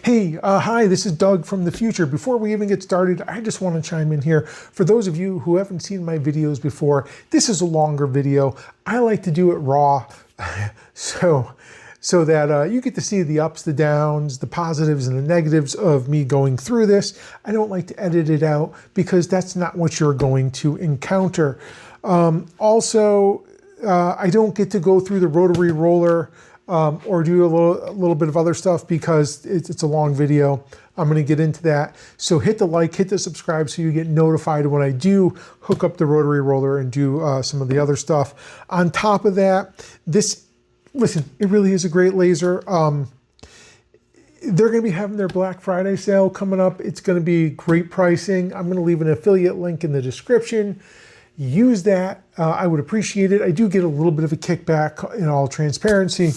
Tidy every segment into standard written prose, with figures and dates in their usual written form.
Hey, hi, this is Doug from the future. Before we even get started, I just want to chime in here. For those of you who haven't seen my videos before, this is a longer video. I like to do it raw, so that you get to see the ups, the downs, the positives and the negatives of me going through this. I don't like to edit it out because that's not what you're going to encounter. Also, I don't get to go through the rotary roller or do a little bit of other stuff because it's a long video. I'm going to get into that. So hit the like, hit the subscribe so you get notified when I do hook up the rotary roller and do some of the other stuff. On top of that, listen, it really is a great laser. They're going to be having their Black Friday sale coming up. It's going to be great pricing. I'm going to leave an affiliate link in the description. Use that. I would appreciate it. I do get a little bit of a kickback in all transparency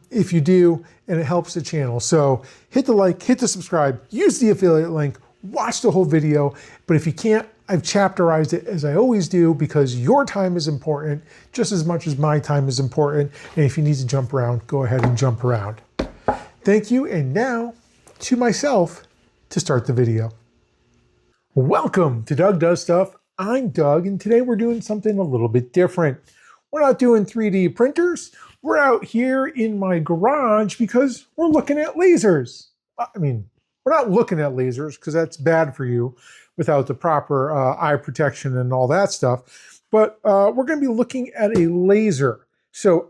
if you do, and it helps the channel. So hit the like, hit the subscribe, use the affiliate link, watch the whole video. But if you can't, I've chapterized it as I always do because your time is important just as much as my time is important. And if you need to jump around, go ahead and jump around. Thank you. And now to myself to start the video. Welcome to Doug Does Stuff. I'm Doug, and today we're doing something a little bit different. We're not doing 3D printers. We're out here in my garage because we're looking at lasers. I mean, we're not looking at lasers because that's bad for you without the proper eye protection and all that stuff. But we're going to be looking at a laser. So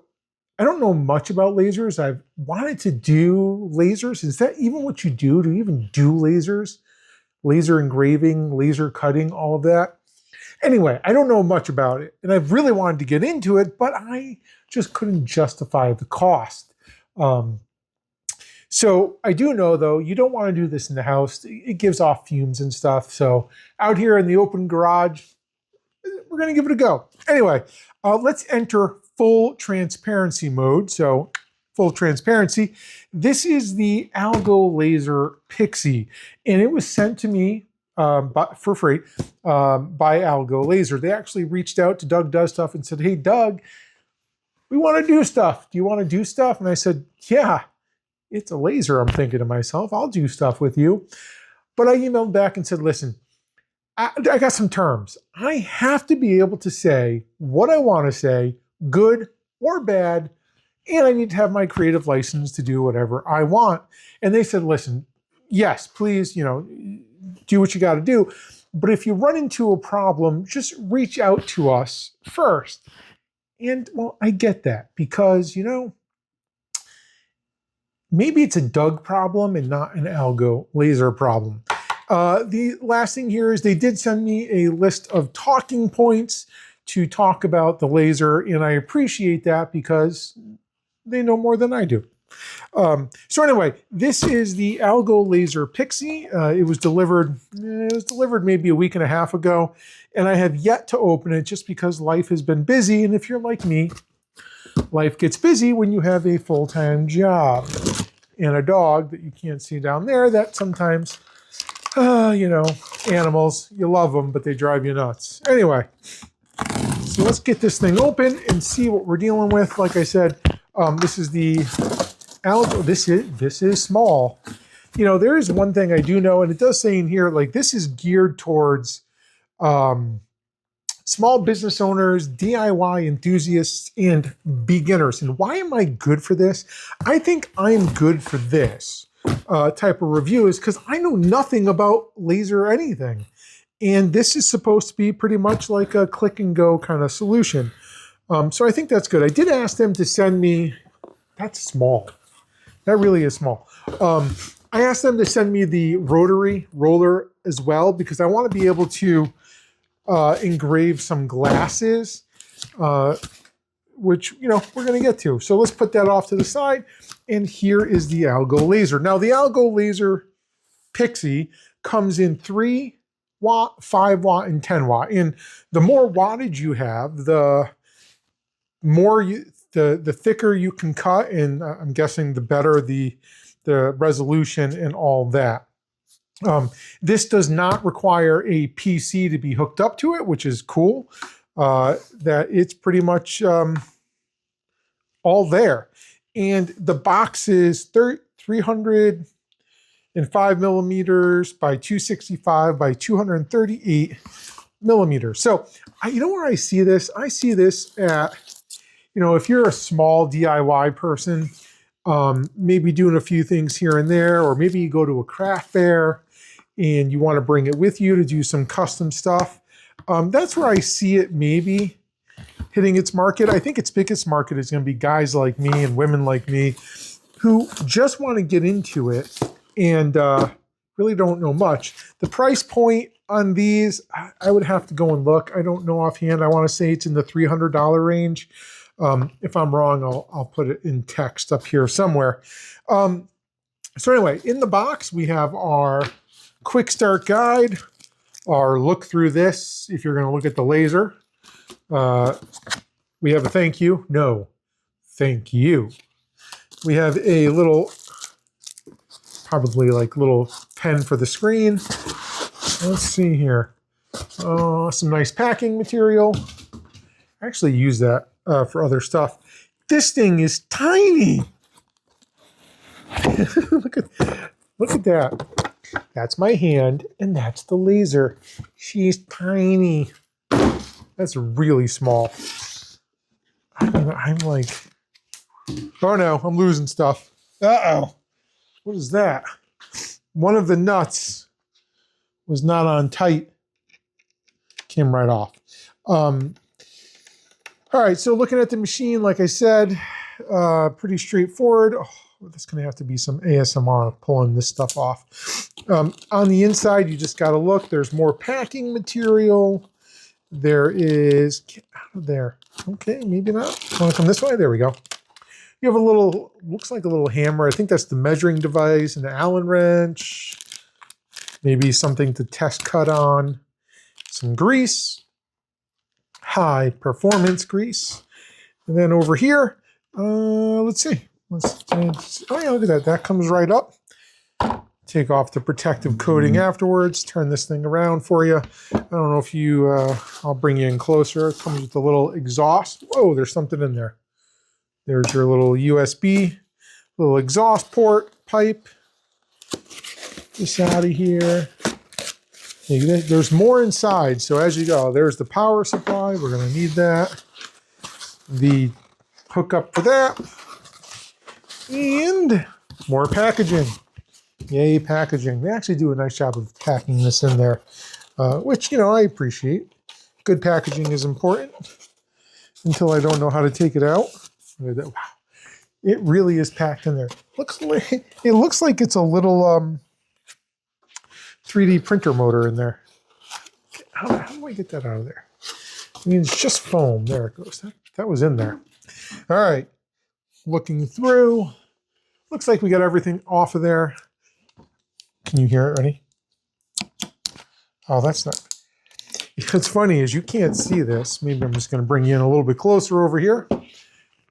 I don't know much about lasers. I've wanted to do lasers. Is that even what you do? Do you even do lasers? Laser engraving, laser cutting, all of that? Anyway, I don't know much about it, and I've really wanted to get into it, but I just couldn't justify the cost. So I do know, though, you don't want to do this in the house. It gives off fumes and stuff. So out here in the open garage, we're going to give it a go. Anyway, let's enter full transparency mode. So full transparency. This is the AlgoLaser Pixi, and it was sent to me for free by AlgoLaser. They actually reached out to Doug Does Stuff and said, hey, Doug, we want to do stuff. Do you want to do stuff? And I said, yeah, it's a laser. I'm thinking to myself, I'll do stuff with you. But I emailed back and said, listen, I got some terms. I have to be able to say what I want to say, good or bad, and I need to have my creative license to do whatever I want. And they said, listen, yes, please, do what you got to do. But if you run into a problem, just reach out to us first. And well, I get that because, maybe it's a Doug problem and not an AlgoLaser problem. The last thing here is they did send me a list of talking points to talk about the laser. And I appreciate that because they know more than I do. So anyway, this is the AlgoLaser Pixi. It was delivered maybe a week and a half ago, and I have yet to open it just because life has been busy. And if you're like me, life gets busy when you have a full-time job and a dog that you can't see down there that sometimes, animals, you love them, but they drive you nuts. Anyway, so let's get this thing open and see what we're dealing with. Like I said, this is the Algo. This is small. There is one thing I do know, and it does say in here, like this is geared towards small business owners, DIY enthusiasts, and beginners. And why am I good for this? I think I'm good for this type of review is because I know nothing about laser or anything. And this is supposed to be pretty much like a click and go kind of solution. So I think that's good. I did ask them to send me, that's small. That really is small. I asked them to send me the rotary roller as well because I want to be able to engrave some glasses, which, we're going to get to. So let's put that off to the side. And here is the AlgoLaser. Now, the AlgoLaser Pixi comes in 3 watt, 5 watt, and 10 watt. And the more wattage you have, the more the thicker you can cut, and I'm guessing the better the resolution and all that. This does not require a PC to be hooked up to it, which is cool. That it's pretty much all there. And the box is 300, in 5mm by 265 by 238 millimeters. So you know where I see this? I see this at, if you're a small DIY person, maybe doing a few things here and there, or maybe you go to a craft fair and you want to bring it with you to do some custom stuff. That's where I see it maybe hitting its market. I think its biggest market is going to be guys like me and women like me who just want to get into it and really don't know much. The price point on these, I would have to go and look. I don't know offhand. I want to say it's in the $300 range. If I'm wrong, I'll put it in text up here somewhere. So anyway, in the box, we have our quick start guide, our look through this, if you're going to look at the laser. We have a thank you. No, thank you. We have a little, probably like little pen for the screen. Let's see here. Some nice packing material. I actually use that for other stuff. This thing is tiny. Look at that. That's my hand, and that's the laser. She's tiny. That's really small. I'm like, oh no, I'm losing stuff. Uh-oh. What is that? One of the nuts was not on tight. Came right off. All right, so looking at the machine, like I said, pretty straightforward. Oh, there's going to have to be some ASMR pulling this stuff off. On the inside, you just got to look. There's more packing material. There is, get out of there. Okay, maybe not. Want to come this way? There we go. You have a little, looks like a little hammer. I think that's the measuring device, and an Allen wrench. Maybe something to test cut on. Some grease. High performance grease. And then over here, let's see. Oh yeah, look at that. That comes right up. Take off the protective coating afterwards. Turn this thing around for you. I don't know if you, I'll bring you in closer. It comes with a little exhaust. Whoa, there's something in there. There's your little USB, little exhaust port, pipe. This out of here. There's more inside, so as you go, there's the power supply. We're going to need that. The hookup for that. And more packaging. Yay, packaging. They actually do a nice job of packing this in there, which, I appreciate. Good packaging is important until I don't know how to take it out. Wow. It really is packed in there. It looks like it's a little 3D printer motor in there. How do I get that out of there? I mean, it's just foam. There it goes. That was in there. All right. Looking through. Looks like we got everything off of there. Can you hear it? Ready? Oh, that's not. What's funny is you can't see this. Maybe I'm just going to bring you in a little bit closer over here.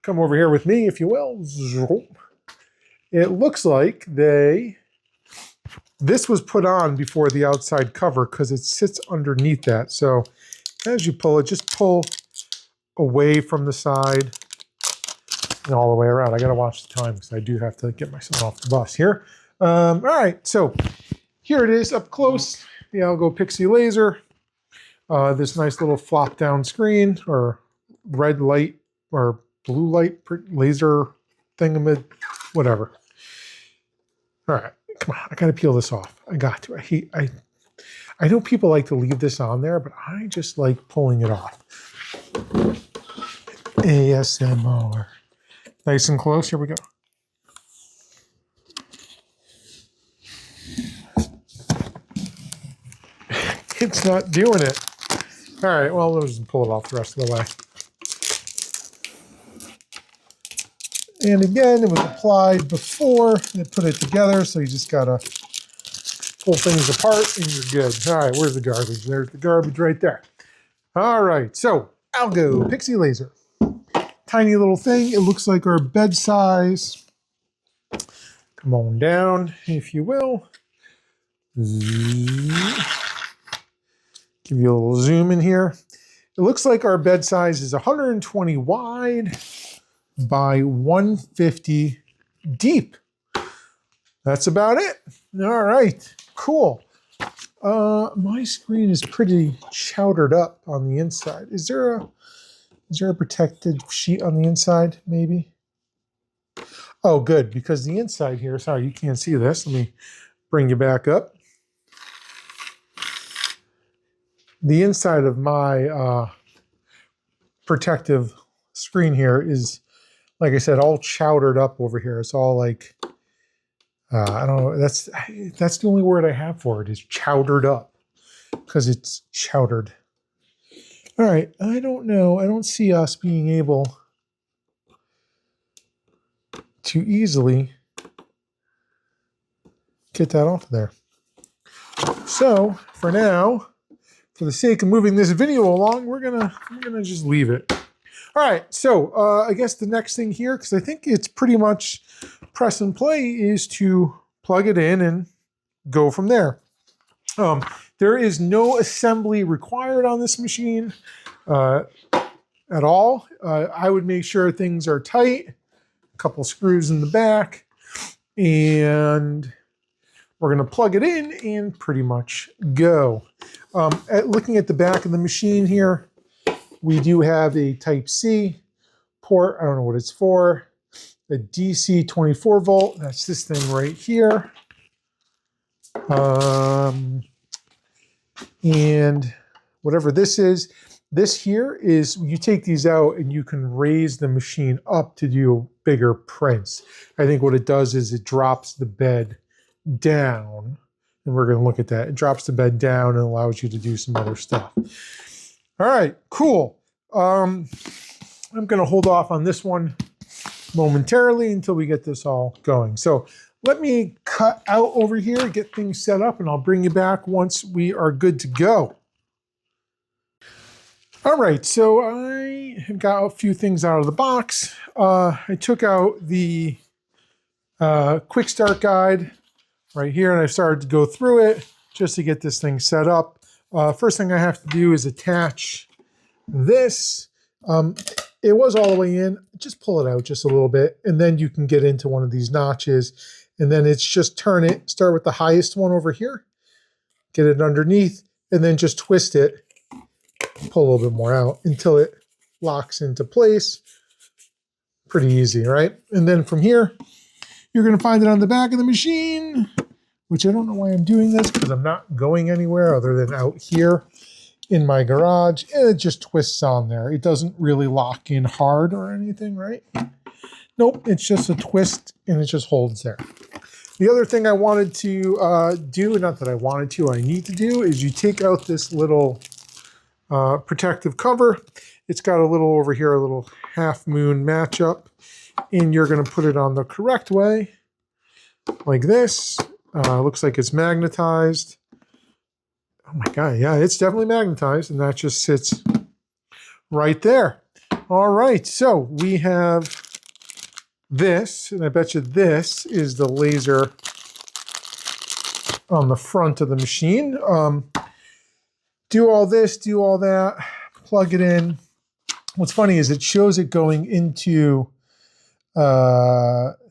Come over here with me, if you will. It looks like this was put on before the outside cover because it sits underneath that. So as you pull it, just pull away from the side and all the way around. I got to watch the time because I do have to get myself off the bus here. All right, so here it is up close, the Algo Pixi laser. This nice little flop down screen or red light or blue light laser thingamid, whatever. All right, come on, I got to peel this off. I got to. I know people like to leave this on there, but I just like pulling it off. ASMR. Nice and close, here we go. It's not doing it. All right, well, let's just pull it off the rest of the way. And again, it was applied before they put it together, so you just gotta pull things apart and you're good. All right, where's the garbage? There's the garbage right there. All right, so Algo Pixi laser. Tiny little thing. It looks like our bed size. Come on down, if you will. Give you a little zoom in here. It looks like our bed size is 120 wide by 150 deep. that's about it. All right, cool. My screen is pretty chowdered up on the inside. Is there a protected sheet on the inside, maybe? Oh, good, because the inside here, sorry, you can't see this. Let me bring you back up. The inside of my protective screen here is, like I said, all chowdered up over here. It's all like, I don't know, that's the only word I have for it is chowdered up, because it's chowdered. All right, I don't know. I don't see us being able to easily get that off of there. So for now, for the sake of moving this video along, we're gonna just leave it. All right, so I guess the next thing here, because I think it's pretty much press and play, is to plug it in and go from there. There is no assembly required on this machine at all. I would make sure things are tight, a couple screws in the back, and we're going to plug it in and pretty much go. Looking at the back of the machine here, we do have a Type-C port. I don't know what it's for. A DC 24 volt. That's this thing right here. And whatever this here is, you take these out and you can raise the machine up to do bigger prints. I think what it does is it drops the bed down, and we're going to look at that. It drops the bed down and allows you to do some other stuff. All right, cool. I'm going to hold off on this one momentarily until we get this all going. So let me cut out over here, get things set up, and I'll bring you back once we are good to go. All right, so I have got a few things out of the box. I took out the quick start guide right here, and I started to go through it just to get this thing set up. First thing I have to do is attach this. It was all the way in. Just pull it out just a little bit, and then you can get into one of these notches, and then it's just turn it. Start with the highest one over here, get it underneath, and then just twist it, pull a little bit more out until it locks into place. Pretty easy, right? And then from here, you're going to find it on the back of the machine, which I don't know why I'm doing this, because I'm not going anywhere other than out here in my garage, and it just twists on there. It doesn't really lock in hard or anything, right? Nope, it's just a twist, and it just holds there. The other thing I wanted to do, not that I wanted to, I need to do, is you take out this little protective cover. It's got a little over here, a little half moon matchup, and you're going to put it on the correct way, like this. Looks like it's magnetized. Oh my God, yeah, it's definitely magnetized, and that just sits right there. All right, so we have this, and I bet you this is the laser on the front of the machine. Do all this, do all that, plug it in. What's funny is it shows it going into, depending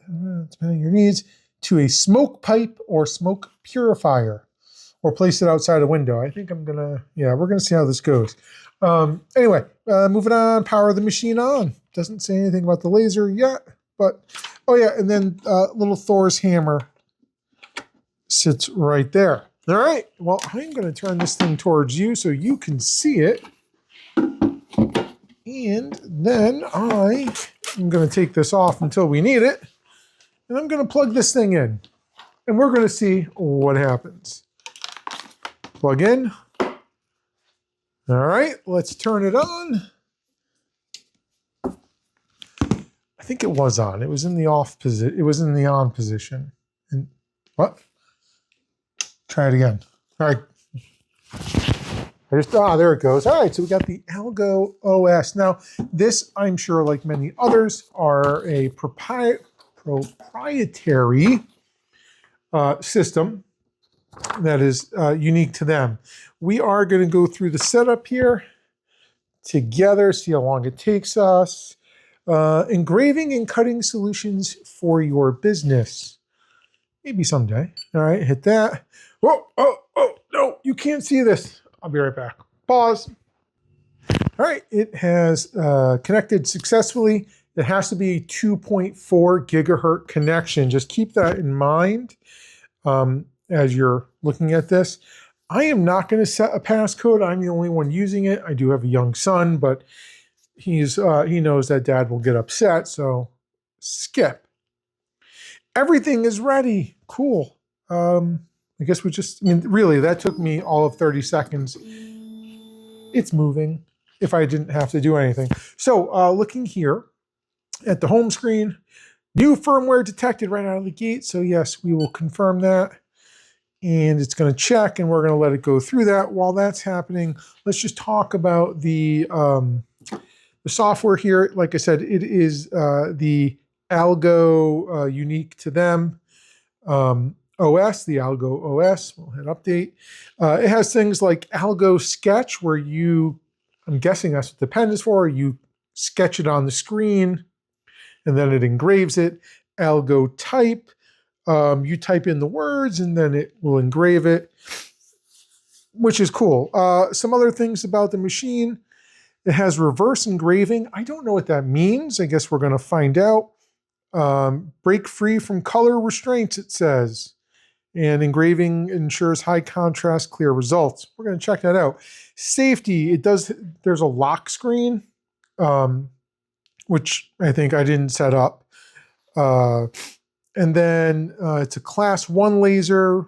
on your needs, to a smoke pipe or smoke purifier, or place it outside a window. I think I'm gonna, yeah, we're gonna see how this goes. Anyway, moving on, power the machine on. Doesn't say anything about the laser yet, but, oh yeah, and then little Thor's hammer sits right there. All right, well, I'm gonna turn this thing towards you so you can see it. And then I am gonna take this off until we need it. And I'm gonna plug this thing in. And we're gonna see what happens. Plug in. All right, let's turn it on. I think it was on. It was in the off position. It was in the on position. And what? Try it again. All right. There it goes. All right, so we got the Algo OS. Now, this, I'm sure, like many others, are a proprietary system that is unique to them. We are going to go through the setup here together, see how long it takes us. Engraving and cutting solutions for your business. Maybe someday. All right, hit that. Whoa, oh, no, you can't see this. I'll be right back. Pause. All right, it has connected successfully. It has to be 2.4 gigahertz connection. Just keep that in mind as you're looking at this. I am not going to set a passcode. I'm the only one using it. I do have a young son, but he knows that dad will get upset, so skip. Everything is ready. Cool. I guess really, that took me all of 30 seconds. It's moving if I didn't have to do anything. So looking here at the home screen, new firmware detected right out of the gate. So yes, we will confirm that. And it's going to check, and we're going to let it go through that. While that's happening, let's just talk about the software here. Like I said, it is the Algo unique to them OS, the Algo OS. We'll hit update. It has things like Algo Sketch, where I'm guessing that's what the pen is for. You sketch it on the screen, and then it engraves it. Algo Type. You type in the words and then it will engrave it, which is cool. Some other things about the machine. It has reverse engraving. I don't know what that means. I guess we're going to find out. Break free from color restraints, it says. And engraving ensures high contrast, clear results. We're going to check that out. Safety, there's a lock screen, which I think I didn't set up. And then it's a class 1 laser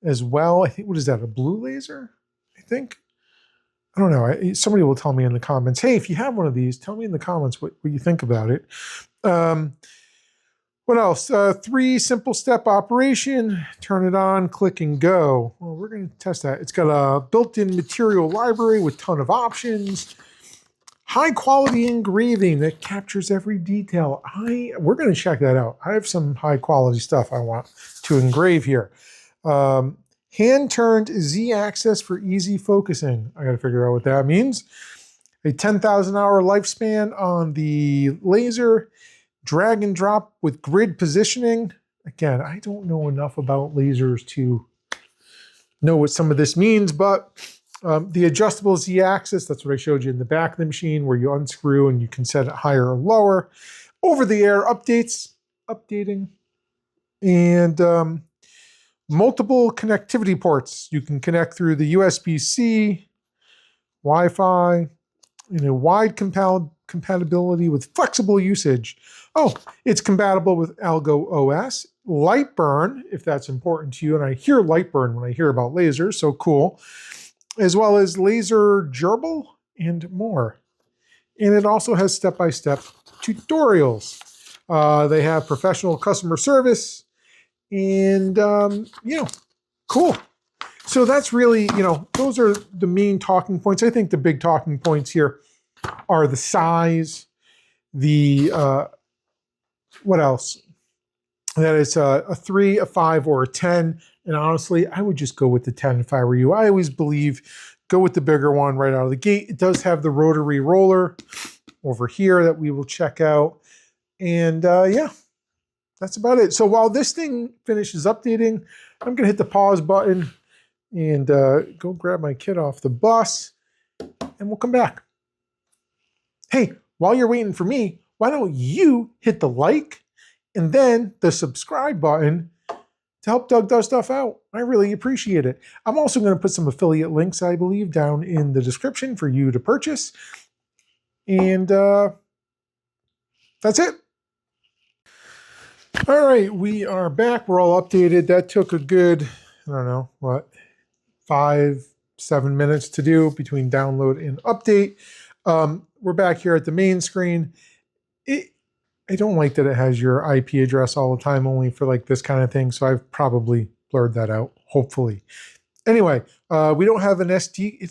as well. I think, what is that, a blue laser? I think. I don't know. Somebody will tell me in the comments. Hey, if you have one of these, tell me in the comments what you think about it. What else? 3 simple step operation. Turn it on, click and go. Well, we're going to test that. It's got a built-in material library with a ton of options. High quality engraving that captures every detail. We're going to check that out. I have some high quality stuff I want to engrave here. Hand-turned Z-axis for easy focusing. I got to figure out what that means. A 10,000 hour lifespan on the laser. Drag and drop with grid positioning. Again, I don't know enough about lasers to know what some of this means, but the adjustable Z-axis, that's what I showed you in the back of the machine, where you unscrew and you can set it higher or lower. Over-the-air updating, and multiple connectivity ports. You can connect through the USB-C, Wi-Fi, wide compatibility with flexible usage. Oh, it's compatible with Algo OS, light burn, if that's important to you, and I hear light burn when I hear about lasers, so cool. As well as laser gerbil and more. And it also has step-by-step tutorials. They have professional customer service and, cool. So that's really, those are the main talking points. I think the big talking points here are the size, what else? That it's a 3, a 5, or a 10. And honestly, I would just go with the 10 if I were you. I always believe go with the bigger one right out of the gate. It does have the rotary roller over here that we will check out. And yeah, that's about it. So while this thing finishes updating, I'm going to hit the pause button and go grab my kid off the bus, and we'll come back. Hey, while you're waiting for me, why don't you hit the like and then the subscribe button to help Doug does stuff out. I really appreciate it. I'm also going to put some affiliate links, I believe, down in the description for you to purchase. And that's it. All right, we are back. We're all updated. That took a good, I don't know, 5-7 minutes to do between download and update. We're back here at the main screen. I don't like that it has your IP address all the time, only for like this kind of thing. So I've probably blurred that out, hopefully. Anyway, we don't have an SD. It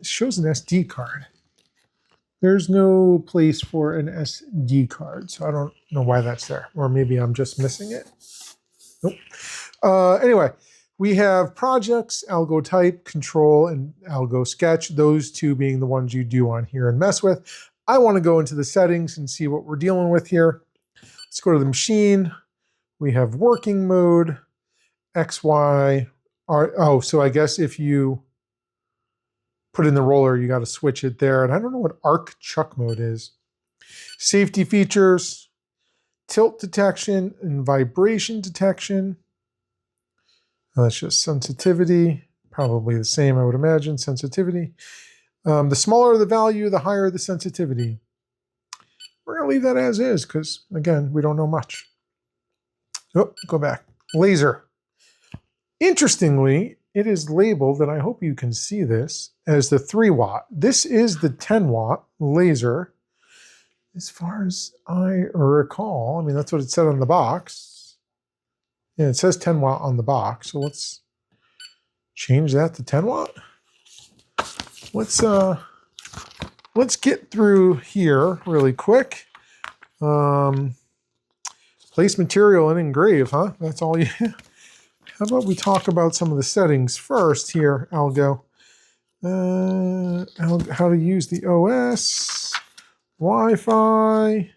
shows an SD card. There's no place for an SD card. So I don't know why that's there. Or maybe I'm just missing it. Nope. Anyway, we have projects, Algo Type, Control, and Algo Sketch. Those two being the ones you do on here and mess with. I want to go into the settings and see what we're dealing with here. Let's go to the machine. We have working mode, X, Y, R. Oh, so I guess if you put in the roller, you got to switch it there. And I don't know what arc chuck mode is. Safety features, tilt detection, and vibration detection. That's just sensitivity. Probably the same, I would imagine, sensitivity. The smaller the value, the higher the sensitivity. We're going to leave that as is because, again, we don't know much. Oh, go back. Laser. Interestingly, it is labeled, and I hope you can see this, as the 3 watt. This is the 10 watt laser. As far as I recall, I mean, that's what it said on the box. Yeah, it says 10 watt on the box. So let's change that to 10 watt. Let's get through here really quick. Place material and engrave, huh? That's all you. How about we talk about some of the settings first here, Algo. How to use the OS, Wi-Fi.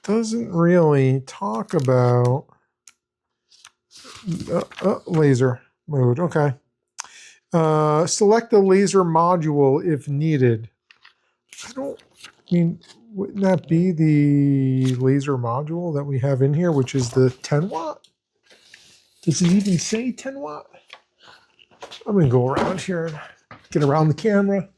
Doesn't really talk about laser mode. Okay. Select the laser module if needed. Wouldn't that be the laser module that we have in here, which is the 10 watt? Does it even say 10 watt? I'm going to go around here and get around the camera.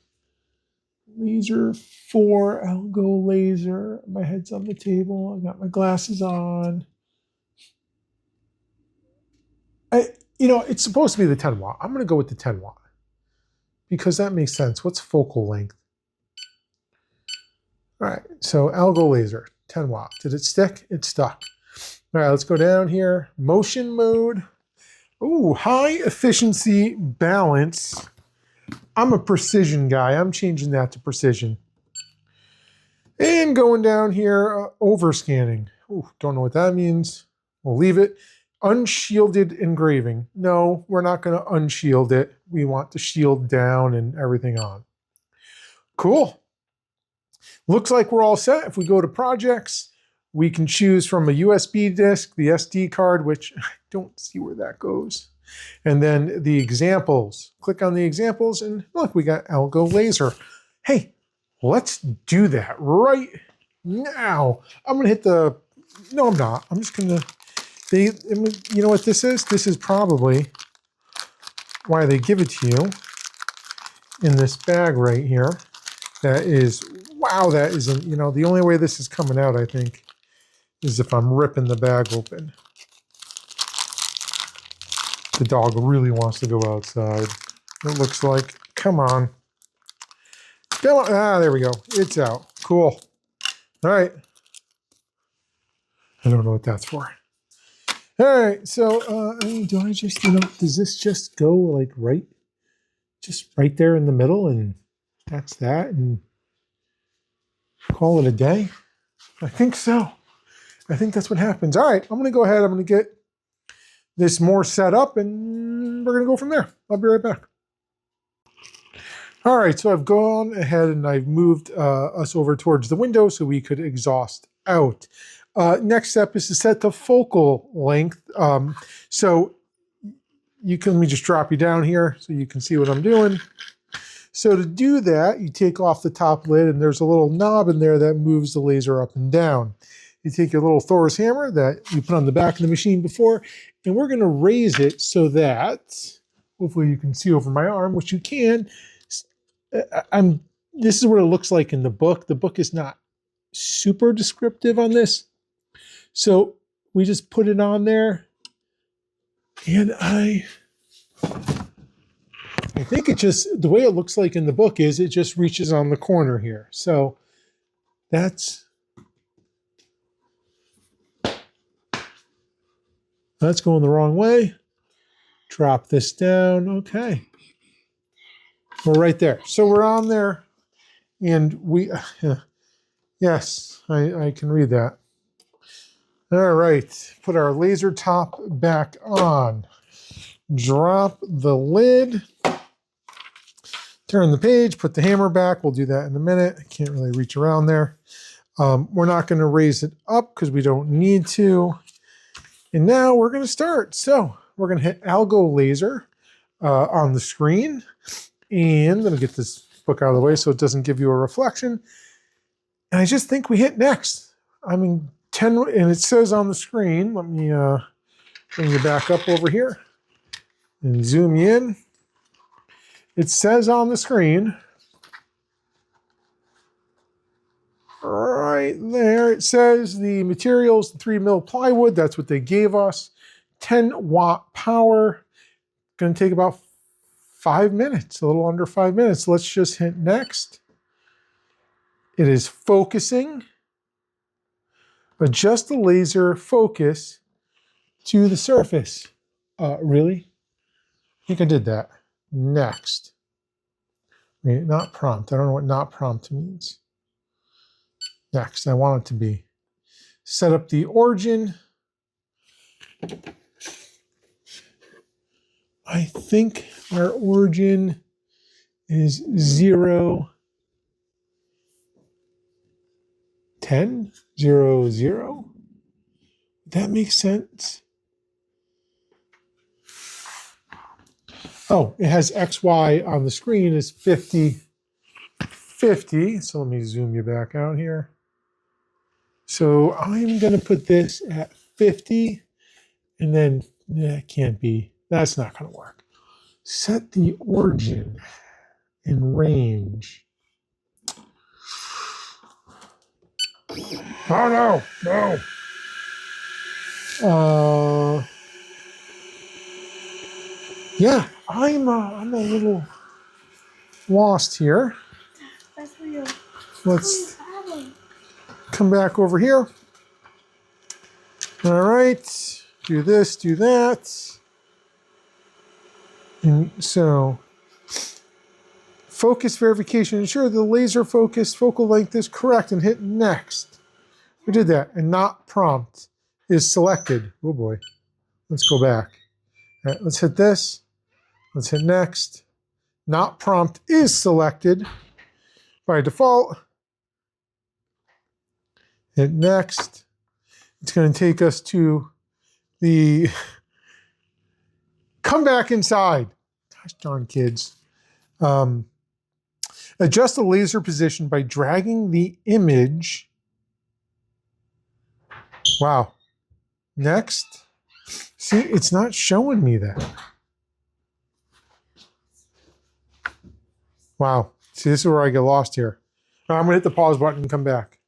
Laser 4, Algo laser. My head's on the table. I got my glasses on. It's supposed to be the 10 watt. I'm going to go with the 10 watt because that makes sense. What's focal length? All right, so Algo laser, 10 watt. Did it stick? It stuck. All right, let's go down here. Motion mode. Ooh, high efficiency balance. I'm a precision guy. I'm changing that to precision. And going down here, over scanning. Ooh, don't know what that means. We'll leave it. Unshielded engraving. No, we're not going to unshield it. We want the shield down and everything on. Cool. Looks like we're all set. If we go to projects, we can choose from a USB disk, the SD card, which I don't see where that goes. And then the examples. Click on the examples and look, we got Algo Laser. Hey, let's do that right now. I'm going to hit the, no, I'm not. I'm just going to, you know what this is? This is probably why they give it to you in this bag right here. That is, wow, that isn't, the only way this is coming out, I think, is if I'm ripping the bag open. The dog really wants to go outside. It looks like, come on. Come on. Ah, there we go. It's out. Cool. All right. I don't know what that's for. All right. So, do I just, does this just go like just right there in the middle and that's that and call it a day? I think so. I think that's what happens. All right. I'm going to go ahead. I'm going to get this more set up and we're going to go from there. I'll be right back. All right, so I've gone ahead and I've moved us over towards the window so we could exhaust out. Next step is to set the focal length. So let me just drop you down here so you can see what I'm doing. So to do that, you take off the top lid and there's a little knob in there that moves the laser up and down. You take your little Thor's hammer that you put on the back of the machine before, and we're going to raise it so that, hopefully you can see over my arm, which you can. This is what it looks like in the book. The book is not super descriptive on this. So we just put it on there, and I think it just, the way it looks like in the book is it just reaches on the corner here. So that's going the wrong way. Drop this down. Okay. We're right there. So we're on there and yes, I can read that. All right. Put our laser top back on. Drop the lid. Turn the page, put the hammer back. We'll do that in a minute. I can't really reach around there. We're not going to raise it up because we don't need to. And now we're going to start. So we're going to hit AlgoLaser on the screen. And let me get this book out of the way so it doesn't give you a reflection. And I just think we hit next. I mean, 10, and it says on the screen, let me bring you back up over here and zoom you in. It says on the screen, right there, it says the materials, 3mm plywood, that's what they gave us. 10-watt power, going to take about 5 minutes, a little under 5 minutes. Let's just hit next. It is focusing. Adjust the laser focus to the surface. Really? I think I did that. Next. Wait, not prompt. I don't know what not prompt means. Next, I want it to be. Set up the origin. I think our origin is 0, 10, 0, 0. That makes sense. Oh, it has XY on the screen is 50, 50. So let me zoom you back out here. So I'm going to put this at 50, and then that can't be, that's not going to work. Set the origin and range. Oh no, no. Yeah, I'm a little lost here. That's real. Let's come back over here. All right, do this, do that. And so, focus verification. Ensure the laser focus focal length is correct and hit next. We did that. And not prompt is selected. Oh boy. Let's go back. All right, let's hit this. Let's hit next. Not prompt is selected by default. Hit next. It's going to take us to the come back inside. Gosh darn kids. Adjust the laser position by dragging the image. Wow. Next. See, it's not showing me that. Wow. See, this is where I get lost here. Now I'm going to hit the pause button and come back.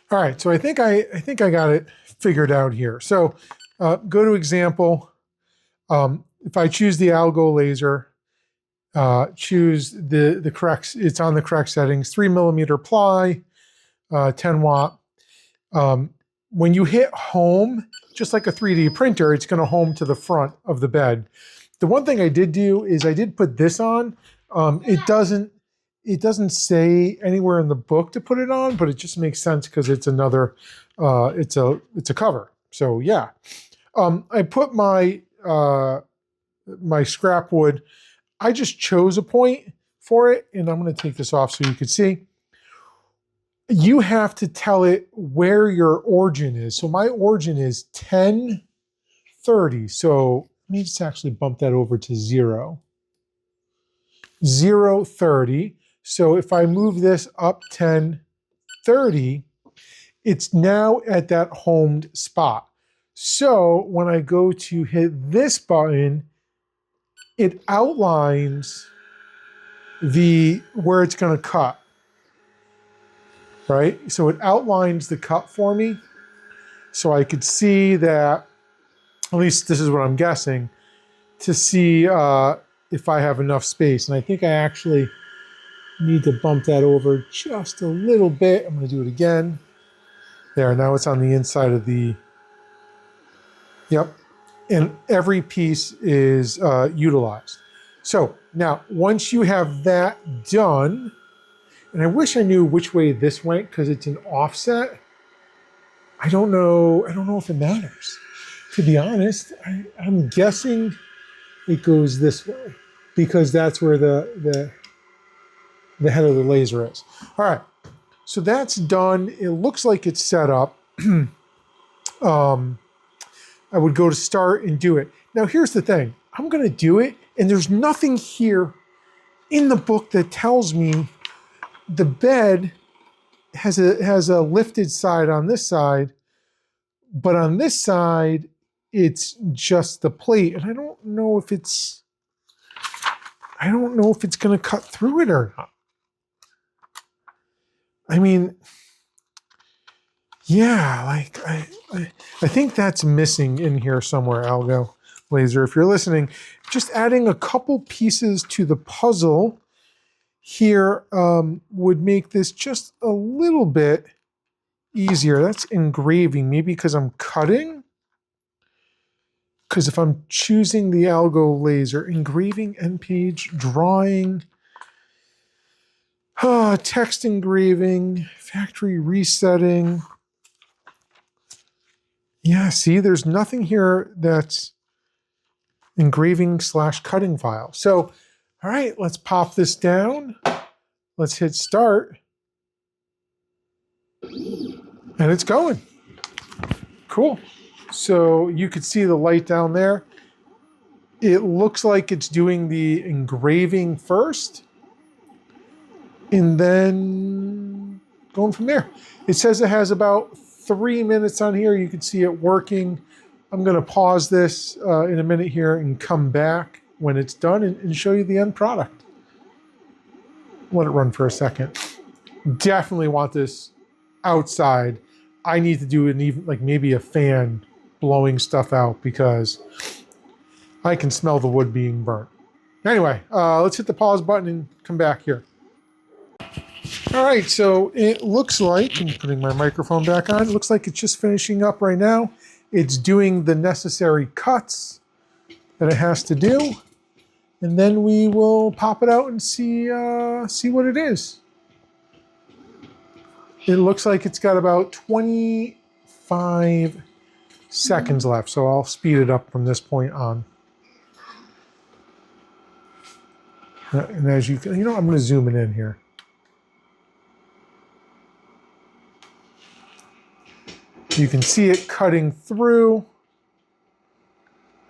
All right. So I think I got it figured out here. So go to example. If I choose the AlgoLaser, choose the correct, it's on the correct settings, 3mm ply, 10 watt. When you hit home, just like a 3D printer, it's going to home to the front of the bed. The one thing I did do is I did put this on. It doesn't say anywhere in the book to put it on, but it just makes sense because it's another, it's a cover. So yeah, I put my my scrap wood. I just chose a point for it, and I'm going to take this off so you can see. You have to tell it where your origin is. So my origin is 1030. So let me just actually bump that over to 0. 030. So if I move this up 1030, it's now at that homed spot. So when I go to hit this button, it outlines where it's going to cut. Right? So it outlines the cut for me. So I could see that, at least this is what I'm guessing, to see if I have enough space. And I think I actually need to bump that over just a little bit. I'm going to do it again. There, now it's on the inside of the, yep. And every piece is utilized. So now, once you have that done, and I wish I knew which way this went because it's an offset. I don't know if it matters. To be honest, I'm guessing it goes this way because that's where the head of the laser is. All right, So that's done. It looks like it's set up. I would go to start and do it. Now here's the thing. I'm going to do it, and there's nothing here in the book that tells me the bed has a lifted side on this side, but on this side, it's just the plate. And I don't know if it's going to cut through it or not. I mean, yeah, like I think that's missing in here somewhere, AlgoLaser. If you're listening, just adding a couple pieces to the puzzle here would make this just a little bit easier. That's engraving, maybe because I'm cutting. Because if I'm choosing the AlgoLaser, engraving, end page, drawing, text engraving, factory resetting. Yeah, see, there's nothing here that's engraving / cutting file. So, all right, let's pop this down. Let's hit start. And it's going. Cool. So you could see the light down there. It looks like it's doing the engraving first and then going from there. It says it has about 3 minutes on here. You can see it working. I'm going to pause this in a minute here and come back when it's done and show you the end product. Let it run for a second. Definitely want this outside. I need to do an even, like maybe a fan blowing stuff out because I can smell the wood being burnt. Anyway, let's hit the pause button and come back here. All right, so it looks like, I'm putting my microphone back on, it looks like it's just finishing up right now. It's doing the necessary cuts that it has to do, and then we will pop it out and see what it is. It looks like it's got about 25 seconds left, so I'll speed it up from this point on. And as you can, I'm going to zoom it in here. You can see it cutting through,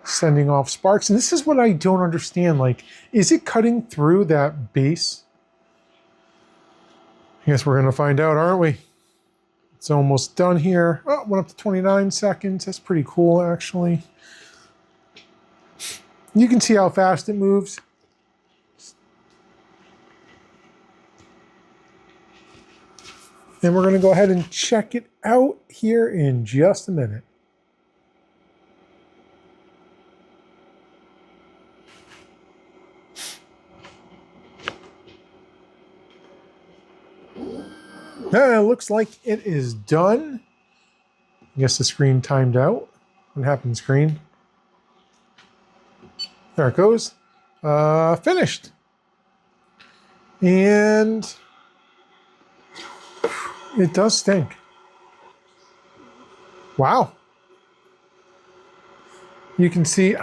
sending off sparks. And this is what I don't understand. Like, is it cutting through that base? I guess we're going to find out, aren't we? It's almost done here. Oh, went up to 29 seconds. That's pretty cool, actually. You can see how fast it moves. And we're going to go ahead and check it out here in just a minute. It looks like it is done. I guess the screen timed out. What happened, screen? There it goes. Finished. And it does stink. Wow. You can see,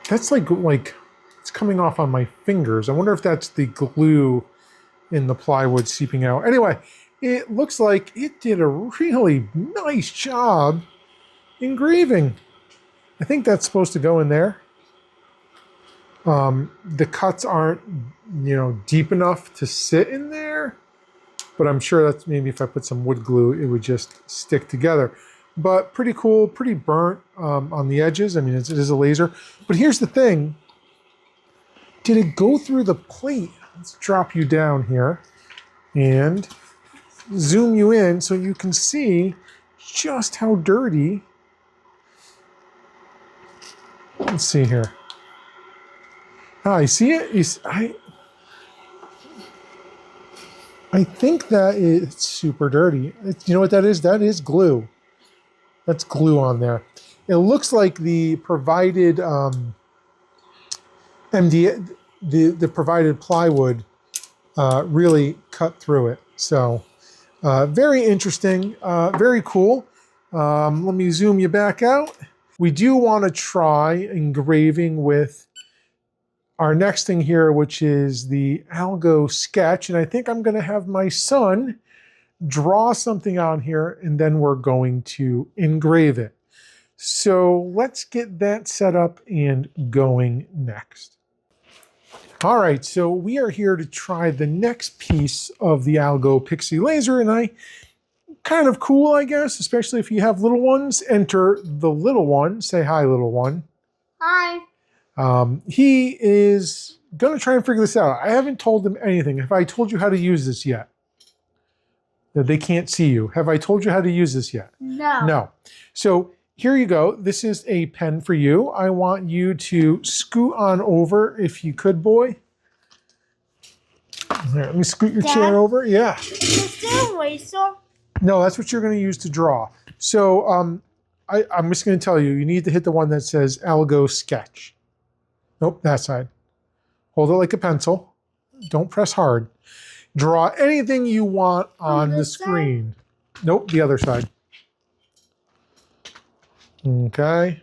that's like it's coming off on my fingers. I wonder if that's the glue in the plywood seeping out. Anyway, it looks like it did a really nice job engraving. I think that's supposed to go in there. The cuts aren't, deep enough to sit in there, but I'm sure that's maybe if I put some wood glue, it would just stick together. But pretty cool, pretty burnt on the edges. I mean, it is a laser. But here's the thing. Did it go through the plate? Let's drop you down here and zoom you in so you can see just how dirty. Let's see here. I see it. I think that is super dirty. You know what that is? That is glue. That's glue on there. It looks like the provided the provided plywood really cut through it. So very interesting, very cool. Let me zoom you back out. We do want to try engraving with our next thing here, which is the Algo Sketch. And I think I'm going to have my son draw something on here, and then we're going to engrave it. So let's get that set up and going next. All right, so we are here to try the next piece of the Algo Pixi laser, and kind of cool, I guess, especially if you have little ones. Enter the little one. Say hi, little one. Hi. He is going to try and figure this out. I haven't told him anything. Have I told you how to use this yet? They can't see you. Have I told you how to use this yet? No. No. So here you go. This is a pen for you. I want you to scoot on over if you could, boy. Here, let me scoot your chair over. Yeah. Is there a eraser? No, that's what you're going to use to draw. So I'm just going to tell you, you need to hit the one that says Algo Sketch. Nope, that side. Hold it like a pencil. Don't press hard. Draw anything you want on the screen. Side? Nope, the other side. Okay.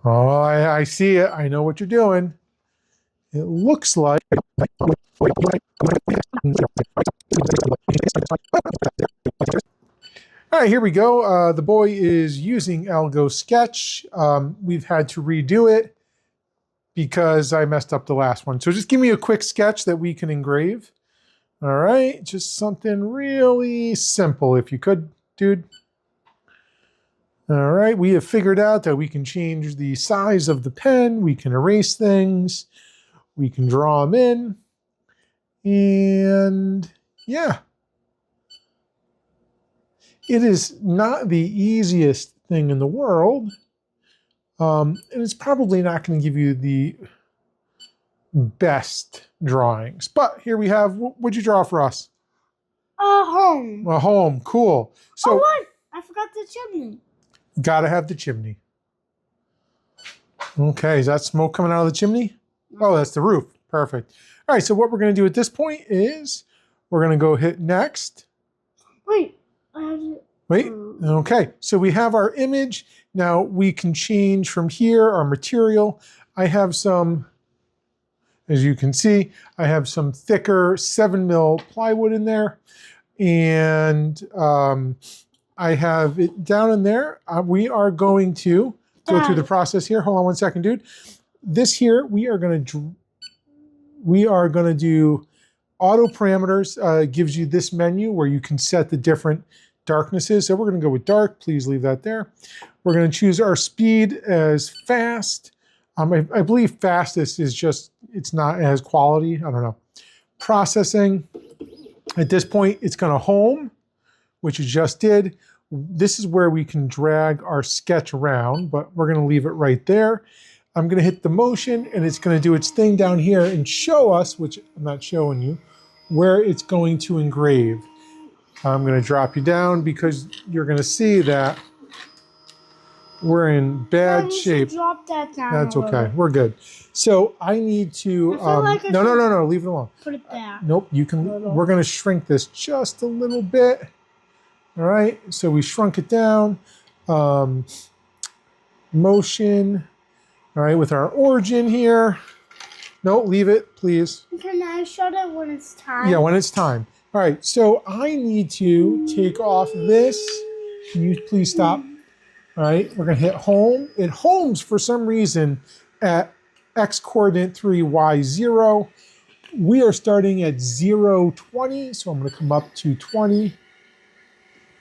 Oh, I see it. I know what you're doing. It looks like... All right, here we go. The boy is using Algo Sketch. We've had to redo it because I messed up the last one. So just give me a quick sketch that we can engrave. All right, just something really simple if you could, dude. All right, we have figured out that we can change the size of the pen. We can erase things. We can draw them in. And yeah. It is not the easiest thing in the world. And it's probably not going to give you the best drawings. But here we have, what'd you draw for us? A home. A home, cool. So, oh, what? I forgot the chimney. Gotta have the chimney. Okay, is that smoke coming out of the chimney? Oh, that's the roof. Perfect. All right, so what we're going to do at this point is we're going to go hit next. Wait. Wait, okay, so we have our image. Now we can change from here our material. I have some, as you can see, I have some thicker 7mm plywood in there. And I have it down in there. We are going to go through the process here. Hold on one second, dude. This here, we are going to do auto parameters. Gives you this menu where you can set the different darknesses. So we're going to go with dark. Please leave that there. We're going to choose our speed as fast. I believe fastest is just, it's not as quality. I don't know. Processing. At this point, it's going to home, which you just did. This is where we can drag our sketch around, but we're going to leave it right there. I'm going to hit the motion, and it's going to do its thing down here and show us, which I'm not showing you, where it's going to engrave. I'm going to drop you down because you're going to see that we're in bad shape. Drop that down. That's okay. We're good. So I need to... No. Leave it alone. Put it back. Nope. You can. We're going to shrink this just a little bit. All right. So we shrunk it down. Motion. All right. With our origin here. No, leave it, please. Can I show it when it's time? Yeah, when it's time. All right, so I need to take off this. Can you please stop? All right, we're gonna hit home. It homes for some reason at X coordinate 3, Y 0. We are starting at 0, 20, so I'm gonna come up to 20,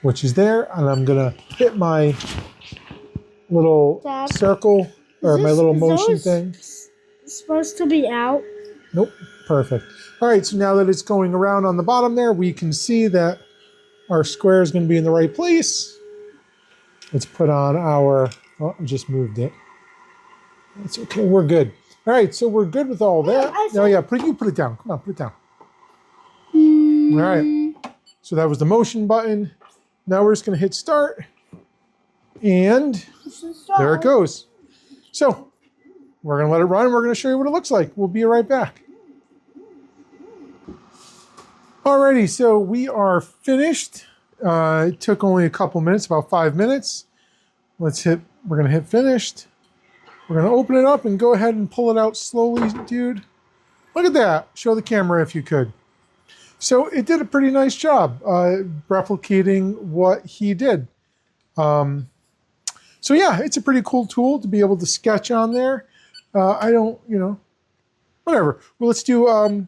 which is there, and I'm gonna hit my little circle, or my little motion thing. Supposed to be out? Nope, perfect. All right, so now that it's going around on the bottom there, we can see that our square is going to be in the right place. Let's put on our, oh, I just moved it. That's okay, we're good. All right, so we're good with all that. Oh yeah, you put it down. Come on, put it down. All right, so that was the motion button. Now we're just going to hit start. And there it goes. So we're going to let it run. We're going to show you what it looks like. We'll be right back. Alrighty, so we are finished. It took only a couple minutes, about 5 minutes. We're going to hit finished. We're gonna open it up and go ahead and pull it out slowly, dude. Look at that. Show the camera if you could. So it did a pretty nice job replicating what he did. So yeah, it's a pretty cool tool to be able to sketch on there. I don't, whatever. Well, let's do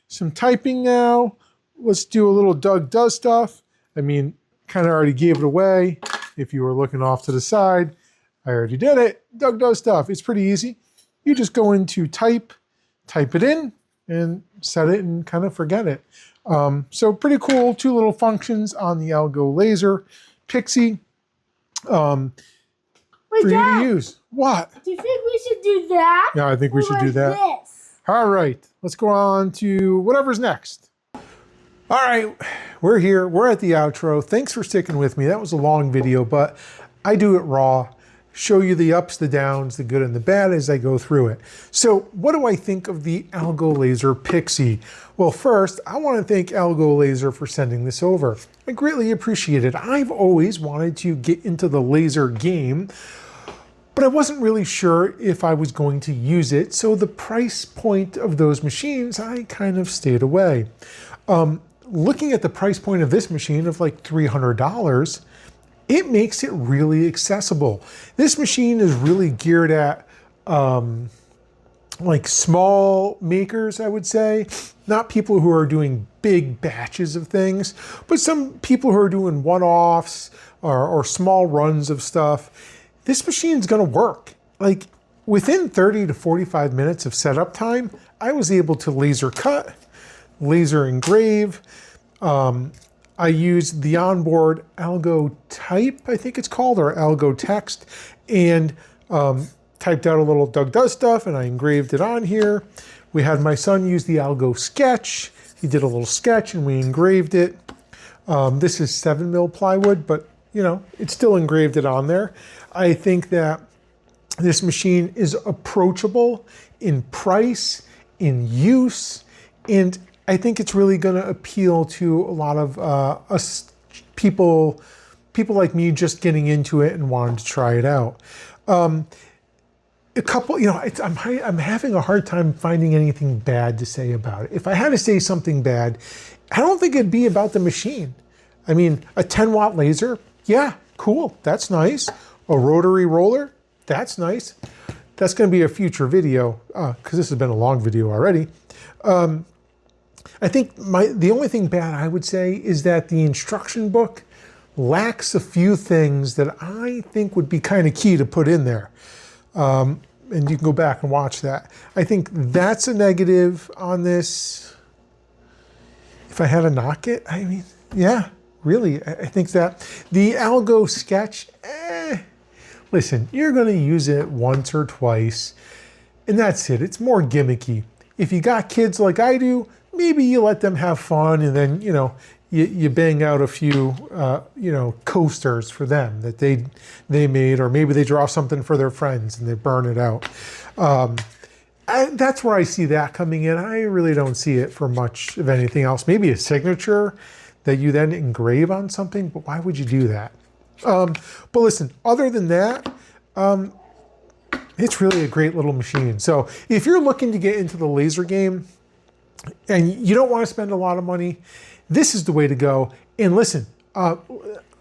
some typing now. Let's do a little Doug Does stuff. I mean, kind of already gave it away. If you were looking off to the side, I already did it. Doug Does stuff. It's pretty easy. You just go into type it in, and set it and kind of forget it. So pretty cool. 2 little functions on the AlgoLaser Pixi for you to use. What? Do you think we should do that? Yeah, I think we should do that. This? All right, let's go on to whatever's next. All right, we're here. We're at the outro. Thanks for sticking with me. That was a long video, but I do it raw. Show you the ups, the downs, the good and the bad as I go through it. So what do I think of the AlgoLaser Pixi? Well, first, I want to thank AlgoLaser for sending this over. I greatly appreciate it. I've always wanted to get into the laser game, but I wasn't really sure if I was going to use it. So the price point of those machines, I kind of stayed away. Looking at the price point of this machine of like $300, it makes it really accessible. This machine is really geared at like small makers, I would say. Not people who are doing big batches of things, but some people who are doing one-offs or small runs of stuff. This machine's gonna work. Like within 30 to 45 minutes of setup time, I was able to laser cut, laser engrave. I used the onboard Algo Type, I think it's called, or Algo Text, and typed out a little Doug Does stuff, and I engraved it on here. We had my son use the Algo Sketch. He did a little sketch, and we engraved it. This is 7mm plywood, but it still engraved it on there. I think that this machine is approachable in price, in use, and I think it's really going to appeal to a lot of us people like me just getting into it and wanting to try it out. A couple, I'm having a hard time finding anything bad to say about it. If I had to say something bad, I don't think it'd be about the machine. I mean, a 10-watt laser, yeah, cool, that's nice. A rotary roller, that's nice. That's going to be a future video because this has been a long video already. I think the only thing bad I would say is that the instruction book lacks a few things that I think would be kind of key to put in there. And you can go back and watch that. I think that's a negative on this. If I had to knock it, I mean, yeah, really, I think that the Algo Sketch, listen, you're going to use it once or twice, and that's it. It's more gimmicky. If you got kids like I do, maybe you let them have fun, and then, you bang out a few, coasters for them that they made, or maybe they draw something for their friends and they burn it out. That's where I see that coming in. I really don't see it for much of anything else. Maybe a signature that you then engrave on something, but why would you do that? But listen, other than that, it's really a great little machine. So if you're looking to get into the laser game and you don't want to spend a lot of money, this is the way to go. And listen, I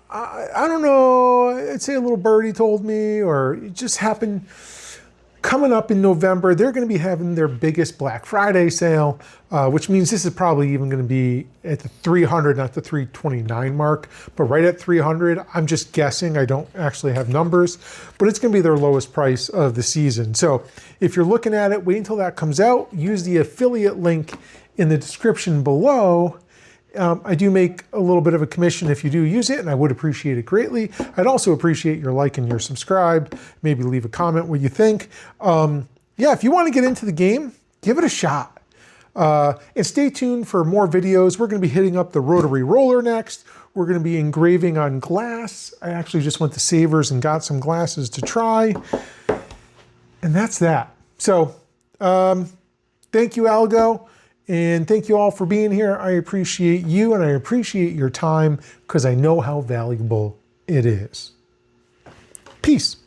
don't know, I'd say a little birdie told me, or it just happened. Coming up in November, they're going to be having their biggest Black Friday sale, which means this is probably even going to be at the 300, not the 329 mark, but right at 300. I'm just guessing. I don't actually have numbers, but it's going to be their lowest price of the season. So if you're looking at it, wait until that comes out. Use the affiliate link in the description below. I do make a little bit of a commission if you do use it, and I would appreciate it greatly. I'd also appreciate your like and your subscribe. Maybe leave a comment what you think. Yeah, if you want to get into the game, give it a shot. And stay tuned for more videos. We're going to be hitting up the rotary roller next. We're going to be engraving on glass. I actually just went to Savers and got some glasses to try. And that's that. So thank you, Algo. And thank you all for being here. I appreciate you and I appreciate your time because I know how valuable it is. Peace.